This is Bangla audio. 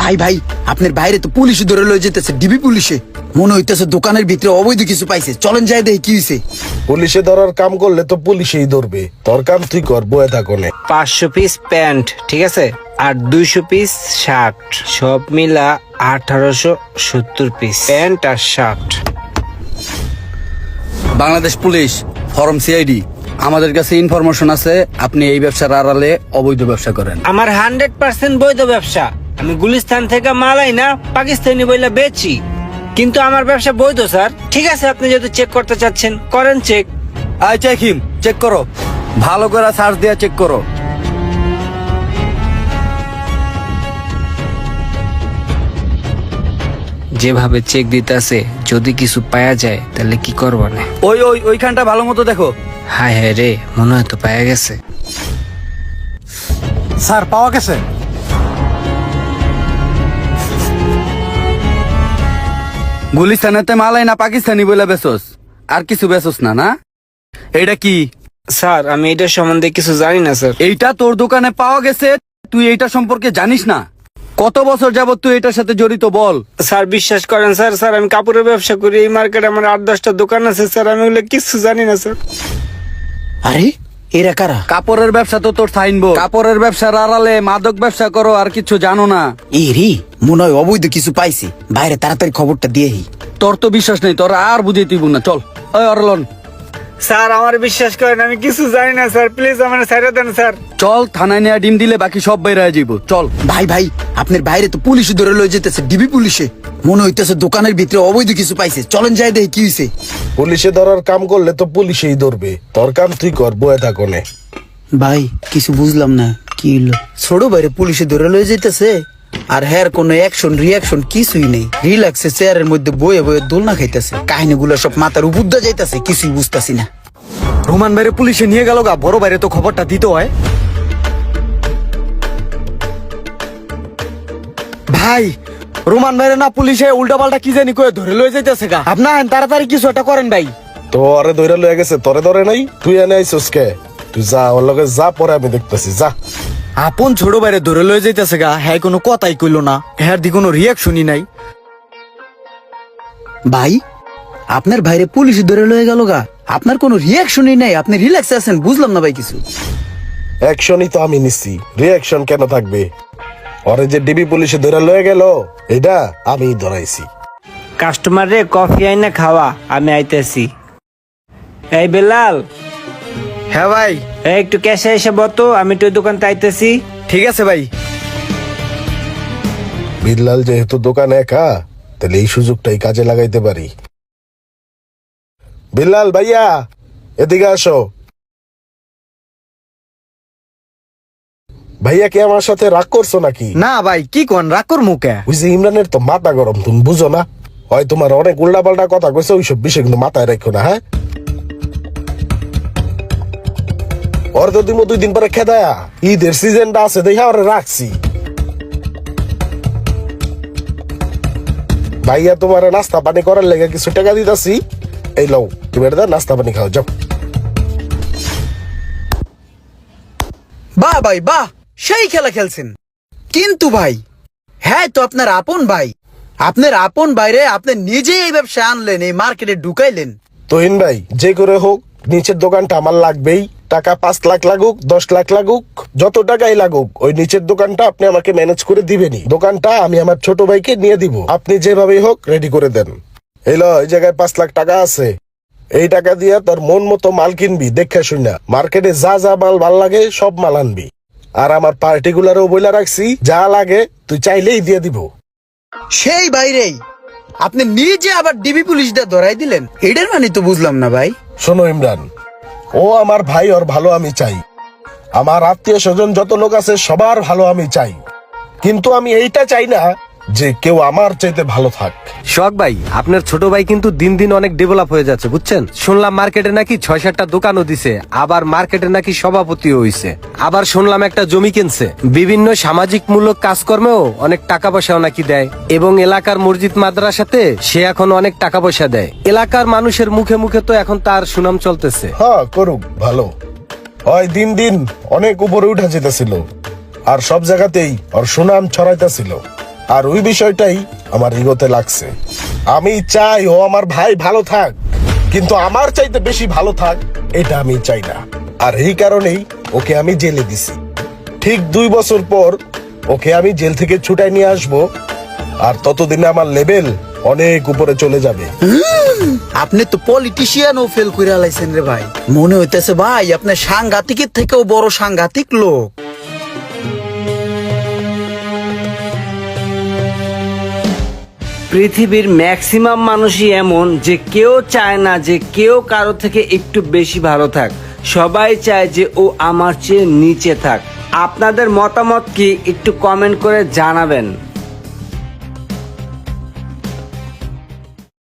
ভাই ভাই আপনার বাইরে তো পুলিশে ধরে লয়ে যেতেছে, ডিবি পুলিশে। মনে হইতেছে দোকানের ভিতরে অবৈধ কিছু পাইছে। চলেন যাই দেখি কি হইছে। পুলিশে ধরার কাম করলে তো পুলিশেই ধরবে, তোর কাম তুই কর, বয়ে থাকনে। 500 পিস প্যান্ট, ঠিক আছে, আর 200 পিস শার্ট, সব মিলা 1870 পিস প্যান্ট আর shirt. Bangladesh police, from CID. আমাদের কাছে ইনফরমেশন আছে আপনি এই ব্যবসার আড়ালে অবৈধ ব্যবসা করেন। আমার 100% বৈধ ব্যবসা। আমি গুলিস্তান থেকে মালাই না পাকিস্তানি বইলা বেচি, কিন্তু আমার ব্যবসা বৈধ স্যার। ঠিক আছে, আপনি যদি চেক করতে চাচ্ছেন করেন check. I check him, check করো, ভালো করে সার্চ দিয়া চেক করো। যেভাবে চেক দিতেছে, যদি কিছু পাওয়া যায় তাহলে কি করবো না। ওইখানটা ভালো মতো দেখো। হায় হায় রে, মনে হয় তো পাওয়া গেছে। স্যার পাওয়া গেছে। গুলিস্তানেতে মালাই না পাকিস্তানি বলে বেচোস, আর কিছু বেচোস না? না, এইটা কি? স্যার আমি এটা সম্বন্ধে কিছু জানি না স্যার। এইটা তোর দোকানে পাওয়া গেছে, তুই এইটা সম্পর্কে জানিস না? কত বছর যাবত তুই এটার সাথে জড়িত বল? স্যার বিশ্বাস করেন স্যার, স্যার আমি কাপড়ের ব্যবসা করি, এই মার্কেটে আমার 8-10টা দোকান আছে স্যার, আমি ওগুলো কিছু জানি না স্যার। আরে এরা কারা? কাপড়ের ব্যবসা তো তোর সাইনবোর্ড। কাপড়ের ব্যবসার আড়ালে মাদক ব্যবসা করো আর কিছু জানো না? এরি মনে হয় অবৈধ কিছু পাইছে, বাইরে তাড়াতাড়ি খবরটা দিয়েহি। তোর তো বিশ্বাস নেই, তোর আর বুঝে তুই না। চল ওই অরলন, স্যার আমার বিশ্বাস করেন, আমি কিছু জানি না স্যার, প্লিজ আমার ছেড়ে দেন স্যার। চল থানায় নিয়ে ডিম দিলে বাকি সব বাইরে যাইব। চল। ভাই ভাই আপনার বাইরে তো পুলিশে ধরে লয়ে যেতেছে, ডিবি পুলিশে। মনে হইতেছে দোকানের ভিতরে অবৈধ কিছু পাইছে। চলেন যাই দেখি কি হইছে। পুলিশে ধরার কাম করলে তো পুলিশেই ধরবে, তোর কাম তুই কর, বয়ে থাকনে। ভাই কিছু বুঝলাম না, কি হলো? ছোট বাইরে পুলিশে ধরে লয়ে যেতেছে, আর হ্যার কোনো অ্যাকশন রিয়াকশন কিছুই নেই। রিল্যাক্সে চেয়ারের মধ্যে বয়ে বয়ে দোলনা খাইতেছে। কাহিনীগুলো সব মাথার উপর দিয়ে যাইতেছে, কিছুই বুঝতাছি না। রোমান বাইরে পুলিশে নিয়ে গেল গা, বড় বাইরে তো খবরটা দিতে হয়। ভাই রোমান বাইরে না পুলিশে উল্টা পাল্টা কি জানি কয়ে ধরে লয়ে যাইতেছে গা। আপনার তাড়াতাড়ি কিছু একটা করেন ভাই। তো আরে ধরে লয়ে গেছে, তোরে ধরে নাই? তুই এনে আইসস কে? তুই যা, ওর লগে যা, পরে আমি দেখতেছি, যা। আপন ছোট বাইরে ধরে লয়ে যাইতেছে গা, হ্যাঁ কোনো কথাই কইলো না, হ্যাঁ দি কোনো রিয়াকশনই নাই। ভাই আপনার ভাইরে পুলিশে ধরে লয়ে গেল গা, আপনার কোনো রিয়াকশনই নাই, আপনি রিল্যাক্সে আছেন। বুঝলাম না ভাই কিছু। অ্যাকশনই তো আমি নিচ্ছি, রিয়াকশন কেন থাকবে? ওরে যে ডিবি পুলিশে ধরে লয়ে গেল, এটা আমি ধরাইছি। কাস্টমার রে কফি আইনা খাওয়া, আমি আইতেছি। এই বেলাল, হ্যাঁ ভাই। এই একটু ক্যাশে এসে বতো, আমি একটু ওই দোকানতে আইতেছি। ঠিক আছে ভাই। বিল্লাল যেহেতু দোকানে একা, তাহলে এই সুযোগটাই কাজে লাগাইতে পারি। বিল্লাল ভাইয়া, এদিকে আসো। ভাইয়া কি আমার সাথে রাগ করছো নাকি? না ভাই, কি কোন রাগ কর মুখে? ওই যে ইমরানের তো মাথা গরম, তুমি বুঝো না? হয় তোমার অনেক উল্টা পাল্টা কথা কইছে, ওইসব বিষয় কিন্তু মাথায় রাখো না, হ্যাঁ? ওর তো দিমো 2 দিন পরে খেদায়া, ঈদের সিজনটা আছে দেখা ওরে রাখছি। ভাইয়া তোমার নাস্তা পানি করার লেগে কিছু টাকা দিতাছি, এই লও, তুমি এটা নাস্তা পানি খাও, যাও। বাহ ভাই বাহ, সেই খেলা খেলছেন। কিন্তু ভাই, হ্যাঁ তো আপনার আপন ভাই, আপনার আপন বাইরে আপনি নিজে এই ব্যবসা আনলেন, এই মার্কেটে ঢুকাইলেন। তোহিন ভাই, যে করে হোক নিচের দোকানটা আমার লাগবেই। টাকা 5 লাখ লাগুক, 10 লাখ লাগুক, যত টাকাই লাগুক, ওই নিচের দোকানটা আপনি আমাকে ম্যানেজ করে দিবেনই। দোকানটা আমি আমার ছোট ভাইকে নিয়ে দিব, আপনি যেভাবেই হোক রেডি করে দেন। এলো, এই জায়গায় 5 লাখ টাকা আছে, এই টাকা দিয়ে তোর মন মতো মাল কিনবি, দেখে শুনা। মার্কেটে যা যা মাল ভাল লাগে সব মাল আনবি, আর আমার পার্টিকুলারও বইলা রাখছি, যা লাগে তুই চাইলেই দিয়ে দিব। সেই বাইরেই আপনি নিজে আবার ডিবি পুলিশদের ধরাই দিলেন, এটার মানে তো বুঝলাম না ভাই। শোনো ইমরান, ও আমার ভাই, ওর ভালো আমি চাই। আমার আত্মীয় স্বজন যত লোক আছে সবার ভালো আমি চাই, কিন্তু আমি এইটা চাই না যে কেউ আমার চাইতে ভালো থাক। শখ ভাই, আপনার ছোট ভাই কিন্তু দিন দিন অনেক ডেভেলপ হয়ে যাচ্ছে, বুঝছেন? শুনলাম মার্কেটে নাকি 6-7টা দোকানও দিছে, আবার মার্কেটে নাকি সভাপতিও হইছে, আবার শুনলাম একটা জমি কিনছে। বিভিন্ন সামাজিক মূলক কাজকর্মেও অনেক টাকা পয়সাও নাকি দেয়, এবং এলাকার মসজিদ মাদ্রাসাতে সে এখন অনেক টাকা পয়সা দেয়। এলাকার মানুষের মুখে মুখে তো এখন তার সুনাম চলতেছে। হ্যাঁ করুক, ভালো হয়। দিন দিন অনেক উপরে উঠা যেতেছিল, আর সব জায়গাতেই ওর সুনাম ছড়াইতেছিল। আর ওই বিষয়টাই আমার ইগোতে লাগছে। আমি চাই ও আমার ভাই ভালো থাক, কিন্তু আমার চাইতে বেশি ভালো থাক এটা আমি চাই না। আর এই কারণেই ওকে আমি জেলে দিছি। ঠিক 2 বছর পর ওকে আমি জেল থেকে ছুটাই নিয়ে আসব, আর ততদিনে আমার লেভেল অনেক উপরে চলে যাবে। আপনি তো পলিটিশিয়ানও ফেল করে আলাইছেন রে ভাই। মনে হইতেছে ভাই আপনি সাংঘাতিকের থেকেও বড় সাংঘাতিক লোক। পৃথিবীর ম্যাক্সিমাম মানুষই এমন যে কেউ চায় না যে কেউ কারো থেকে একটু বেশি ভালো থাক। সবাই চায় যে ও আমার চেয়ে নিচে থাক। আপনাদের মতামত কি একটু কমেন্ট করে জানাবেন।